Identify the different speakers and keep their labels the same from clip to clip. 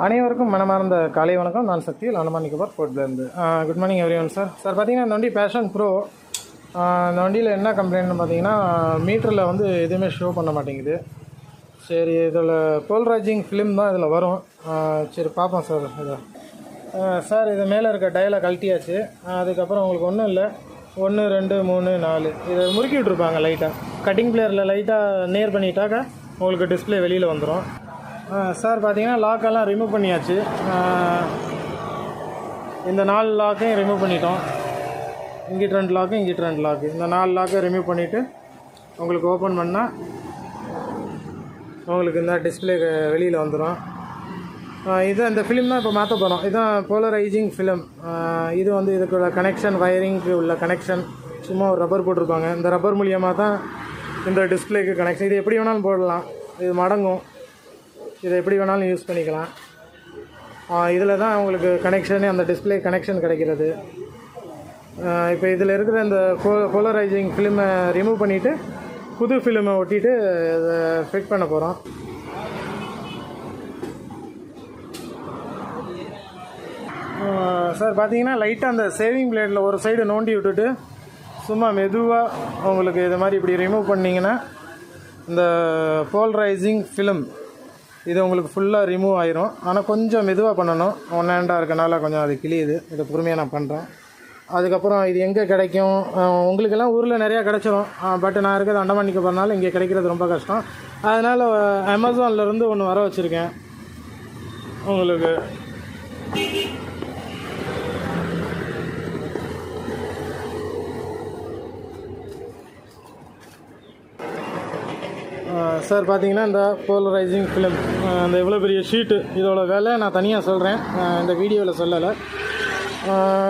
Speaker 1: அனைவருக்கும் மனமார்ந்த காலை வணக்கம். நான் சக்தியில் அந்தமான் நிக்கோபார் போர்ட்லேருந்து. Good morning everyone sir. பார்த்தீங்கன்னா இந்த வண்டி பேஷன் ப்ரோ. இந்த வண்டியில் என்ன கம்ப்ளைண்ட்னு பார்த்தீங்கன்னா மீட்டரில் வந்து எதுவுமே ஷோ பண்ண மாட்டேங்குது. சரி, இதில் போல்ரைசிங் ஃபிலிம் தான் இதில் வரும். சரி பார்ப்போம் சார். இதை சார் இது மேலே இருக்க டயலை கழட்டியாச்சு. அதுக்கப்புறம் உங்களுக்கு ஒன்றும் இல்லை, 1 2 3 4 இதை முறுக்கி விட்ருப்பாங்க லைட்டாக. கட்டிங் பிளேயரில் லைட்டாக நேர் பண்ணிட்டாக்க உங்களுக்கு டிஸ்பிளே வெளியில் வந்துடும். சார் பார்த்தீங்கன்னா லாக்கெல்லாம் ரிமூவ் பண்ணியாச்சு. இந்த 4 லாக்கையும் ரிமூவ் பண்ணிட்டோம். இங்கிட்டு 2 லாக்கு, இங்கிட்டு 2 லாக்கு. இந்த 4 லாக்கை ரிமூவ் பண்ணிவிட்டு உங்களுக்கு ஓப்பன் பண்ணால் உங்களுக்கு இந்த டிஸ்பிளே வெளியில் வந்துடும். இது இந்த ஃபிலிம் தான் இப்போ மாற்ற போகிறோம். இதுதான் போலரைசிங் ஃபிலிம். இது வந்து இதுக்குள்ள கனெக்ஷன், வயரிங்க்கு உள்ள கனெக்ஷன். சும்மா ஒரு ரப்பர் போட்டிருப்பாங்க. இந்த ரப்பர் மூலியமாக தான் இந்த டிஸ்பிளேக்கு கனெக்ஷன். இது எப்படி வேணாலும் போடலாம், இது மடங்கும், இதை எப்படி வேணாலும் யூஸ் பண்ணிக்கலாம். இதில் தான் உங்களுக்கு கனெக்ஷனே, அந்த டிஸ்பிளே கனெக்ஷன் கிடைக்கிறது. இப்போ இதில் இருக்கிற இந்த போலரைசிங் ஃபிலிமை ரிமூவ் பண்ணிவிட்டு புது ஃபிலிமை ஒட்டிட்டு இதை ஃபிட் பண்ண போகிறோம். சார் பார்த்தீங்கன்னா லைட்டாக அந்த சேவிங் பிளேடில் ஒரு சைடு நோண்டி விட்டுட்டு சும்மா மெதுவாக உங்களுக்கு இது மாதிரி இப்படி ரிமூவ் பண்ணிங்கன்னா இந்த போலரைசிங் ஃபிலிம் இது உங்களுக்கு ஃபுல்லாக ரிமூவ் ஆயிரும். ஆனால் கொஞ்சம் மெதுவாக பண்ணணும், ஒன் ஹேண்டாக இருக்கனால கொஞ்சம் அது கிளியுது. இதை பொறுமையாக நான் பண்ணுறேன். அதுக்கப்புறம் இது எங்கே கிடைக்கும், உங்களுக்கெல்லாம் ஊரில் நிறையா கிடச்சிரும். பட் நான் இருக்கிறது அந்தமான் நிக்கோபார்னால இங்கே கிடைக்கிறது ரொம்ப கஷ்டம். அதனால் அமேசான்லேருந்து ஒன்று வர வச்சுருக்கேன் உங்களுக்கு. சார் பார்த்தீங்கன்னா இந்த போலரைசிங் ஃபிலிம், இந்த எவ்வளோ பெரிய ஷீட்டு, இதோட வேலை நான் தனியாக சொல்கிறேன், இந்த வீடியோவில் சொல்லலை.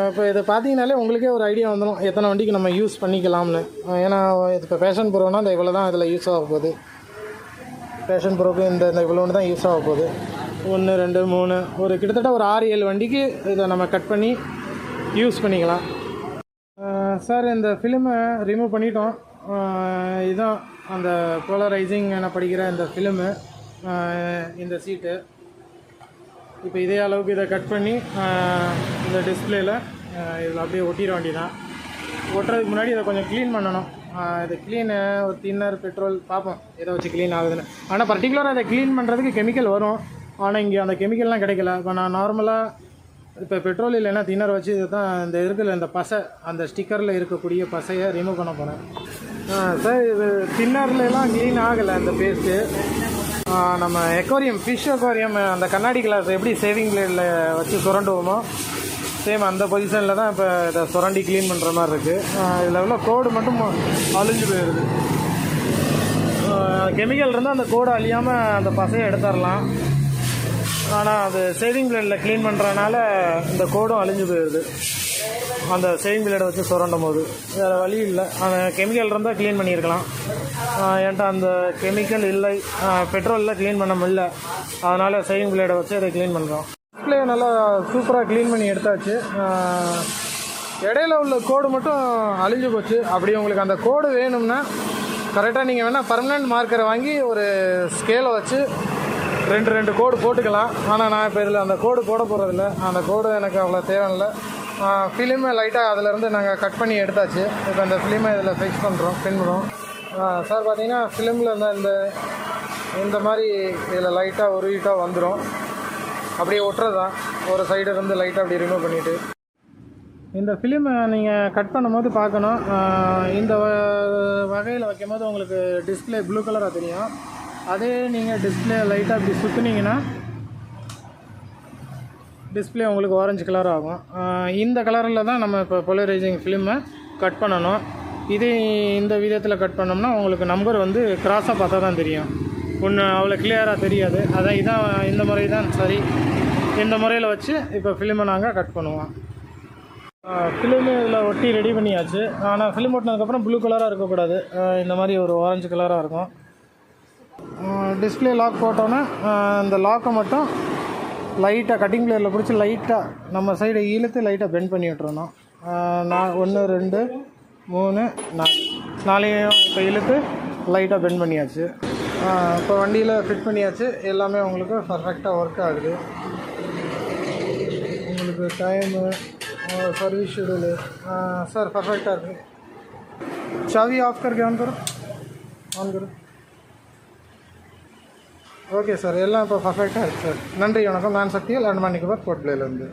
Speaker 1: இப்போ இதை பார்த்தீங்கனாலே உங்களுக்கே ஒரு ஐடியா வந்துடும் எத்தனை வண்டிக்கு நம்ம யூஸ் பண்ணிக்கலாம்னு. ஏன்னா இப்போ பேஷன் ப்ரோனா இந்த இவ்வளோ தான் இதில் யூஸ் ஆக போகுது. பேஷன் ப்ரோக்கு இந்த இவ்வளோன்னு தான் யூஸ் ஆக போகுது. 1 2 3 ஒரு கிட்டத்தட்ட ஒரு 6 7 வண்டிக்கு இதை நம்ம கட் பண்ணி யூஸ் பண்ணிக்கலாம். சார் இந்த ஃபிலிமை ரிமூவ் பண்ணிட்டோம். இதுதான் அந்த போலரைசிங் நான் படிக்கிற இந்த ஃபிலிமு, இந்த சீட்டு. இப்போ இதே அளவுக்கு இதை கட் பண்ணி இந்த டிஸ்பிளேயில் இதில் அப்படியே ஒட்டிட வேண்டியதான். ஒட்டுறதுக்கு முன்னாடி இதை கொஞ்சம் க்ளீன் பண்ணணும். இது க்ளீனு ஒரு தின்னர், பெட்ரோல் பார்ப்போம் எதை வச்சு க்ளீன் ஆகுதுன்னு. ஆனால் பர்டிகுலராக அதை க்ளீன் பண்ணுறதுக்கு கெமிக்கல் வரும். ஆனால் இங்கே அந்த கெமிக்கல்லாம் கிடைக்கல. இப்போ நான் நார்மலாக இப்போ பெட்ரோல் இல்லைன்னா தின்னர் வச்சு இது தான் இந்த இருக்கிற இந்த பசை, அந்த ஸ்டிக்கரில் இருக்கக்கூடிய பசையை ரிமூவ் பண்ண போகிறேன். சார் இது தின்னர்லாம் க்ளீன் ஆகலை இந்த பேஸ்ட்டு. நம்ம எக்வாரியம், ஃபிஷ் எக்வாரியம், அந்த கண்ணாடி கிளாஸ் எப்படி சேவிங் பிளேடில் வச்சு சுரண்டுவோமோ சேம் அந்த பொசிஷனில் தான் இப்போ இதை சுரண்டி க்ளீன் பண்ணுற மாதிரி இருக்குது. இதில் உள்ள கோடு மட்டும் அழிஞ்சு போயிடுது. கெமிக்கல் இருந்தால் அந்த கோடு அழியாமல் அந்த பசையை எடுத்துடலாம். ஆனால் அது சேவிங் பிளேடில் க்ளீன் பண்ணுறதுனால இந்த கோடும் அழிஞ்சு போயிடுது அந்த சேவிங் பிளேடை வச்சு சுரண்டும் போது. வேறு வழி இல்லை, அந்த கெமிக்கல் இருந்தால் க்ளீன் பண்ணியிருக்கலாம். என்கிட்ட அந்த கெமிக்கல் இல்லை, பெட்ரோலில் க்ளீன் பண்ண முடியல. அதனால் சேவிங் பிளேடை வச்சு அதை க்ளீன் பண்ணுறோம். டிஸ்பிளே நல்லா சூப்பராக க்ளீன் பண்ணி எடுத்தாச்சு. இடையில உள்ள கோடு மட்டும் அழிஞ்சு போச்சு. அப்படி உங்களுக்கு அந்த கோடு வேணும்னா கரெக்டாக நீங்கள் வேணால் பர்மனெண்ட் மார்க்கரை வாங்கி ஒரு ஸ்கேலை வச்சு 2 கோடு போட்டுக்கலாம். ஆனால் நான் இப்போ இதில் அந்த கோடு போட போகிறதில்ல. அந்த கோடு எனக்கு அவ்வளோ தேவையில்லை. ஃபிலிமை லைட்டாக அதிலேருந்து நாங்கள் கட் பண்ணி எடுத்தாச்சு. இப்போ அந்த ஃபிலிமை இதில் ஃபிக்ஸ் பண்ணுறோம், பின் பண்ணுறோம். சார் பார்த்தீங்கன்னா ஃபிலிமில் இந்த மாதிரி இதில் லைட்டாக உருவிட்டாக வந்துடும். அப்படியே ஒட்டுறது தான், ஒரு சைடு இருந்து லைட்டாக அப்படி ரிமூவ் பண்ணிவிட்டு இந்த ஃபிலிமை நீங்கள் கட் பண்ணும்போது பார்க்கணும். இந்த வகையில் வைக்கும் போது உங்களுக்கு டிஸ்பிளே ப்ளூ கலராக தெரியும். அதே நீங்கள் டிஸ்பிளே லைட்டாக இப்படி சுற்றுனீங்கன்னா டிஸ்பிளே உங்களுக்கு ஆரஞ்சு கலர் ஆகும். இந்த கலரில் தான் நம்ம இப்போ போலரைசிங் ஃபிலிமை கட் பண்ணணும். இதே இந்த விதத்தில் கட் பண்ணோம்னா உங்களுக்கு நம்பர் வந்து கிராஸாக பார்த்தா தான் தெரியும், ஒன்று அவ்வளோ கிளியராக தெரியாது. அதான் இதான் இந்த முறை தான் சரி. இந்த முறையில் வச்சு இப்போ ஃபிலிமை நாங்கள் கட் பண்ணுவோம். ஃபிலிமு இதில் ஒட்டி ரெடி பண்ணியாச்சு. ஆனால் ஃபிலிம் ஒட்டினதுக்கப்புறம் ப்ளூ கலராக இருக்கக்கூடாது, இந்த மாதிரி ஒரு ஆரஞ்சு கலராக இருக்கும். டிஸ்பிளே லாக் போட்டோன்னே இந்த லாக்கை மட்டும் லைட்டாக கட்டிங் பிளேயரில் பிடிச்சி லைட்டாக நம்ம சைடை இழுத்து லைட்டாக பெண்ட் பண்ணி விட்டுறணும். 1 2 3 4 இப்போ இழுத்து லைட்டாக பெண்ட் பண்ணியாச்சு. இப்போ வண்டியில் ஃபிட் பண்ணியாச்சு. எல்லாமே உங்களுக்கு பர்ஃபெக்டாக ஒர்க் ஆகுது. உங்களுக்கு time service schedule sir perfect है चाबी ऑफ करके ऑन करो ओके सर एல்லாம் இப்போ பர்ஃபெக்டாக இருக்குது சார் நன்றி வணக்கம் நான் சக்திவேல் அண்டமான் நிக்கோபார் போர்ட் பிளேயர்லேருந்து